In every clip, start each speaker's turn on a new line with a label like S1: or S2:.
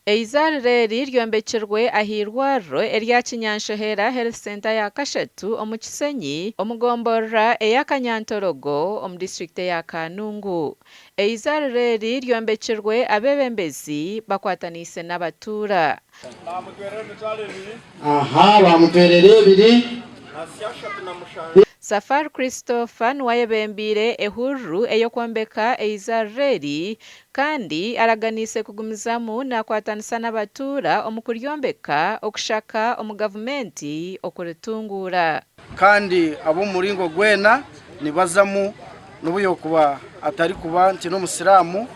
S1: Eizaariro ryombekyerwe ah'irwariro erya Kinyanshohera Health Center ya Kashatu omu Kisenyi omugombora eya Kanyantorogo omu district ya Kanungu. Eizaariro ryombekyerwe abeebembezi bakwataniise n'abatuura.
S2: Bamutwerera ebiri.
S1: Safari Christopher niwayebembire ehurru ey'okwombeka eizaariro kandi araganiise kugumizamu nakwatanisa n'abatuura omu kuryombeka okushaka omu gavumenti okuritunguura.
S2: Kandi ab'omuringo gwena nibazamu n'obuyokuba atari kuba nti n'omusiraamu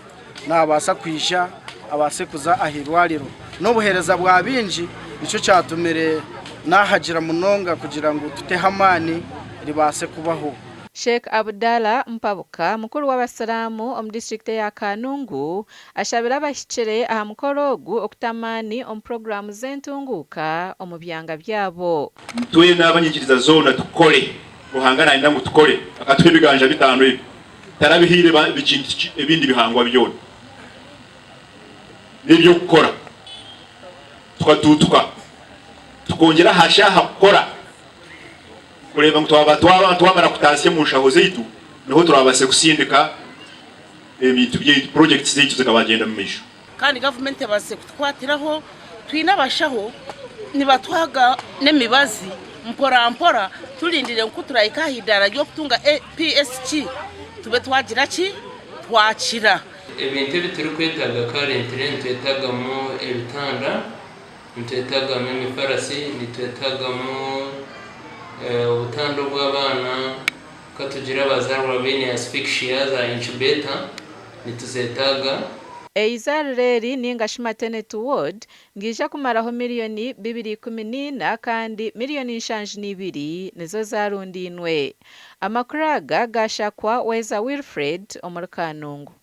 S2: nabaasa kwisha abaase kuza ah'irwariro n'obuhereza bwa bingi nicyo kyatumire nahagira munonga kugira ngu tuteho amaani ribaase kubaho.
S1: Sheikh Abdallah Mpabuka mukuru w'abasiraamu omu district ya Kanungu ashabira abahikire aha mukoro ogu okutamaani omu programu z'entunguuka omu byanga byabo.
S3: Twena abanyikiriza zoona tukole ruhanga nayenda ngu tukole akatwe ebiganja bitano ebi tarabihire ebindi bihangwa byona n'ebyo kukora tukatutuka tukongera hashaha kukora kureba ngo twamara kutaasya mu nshaho zaitu niho turabase kusindika ebintu by'ebitu projects zaitu zikabagenda mu misho.
S4: Kandi government base kutwatiraho twina abashaho nibatwaga n'emibazi mpora tulindire nko turayika hidara ryo kutunga PSG tube twagira ki twakira
S5: ebintu bituri kwetaga currently ntwetagamo ebitanda ntwetagamo imifarasi ntwetagamo ubutando bw'abana katugira abazarwa bene asphyxia za incubator nituzetaga.
S1: Eizaariro ningashi maternity ward ngija kumaraho miliyoni 214 kandi miliyoni 72 nizo zarundinwe. Amakuru aga gashakwa Weza Wilfred omuri Kanungu.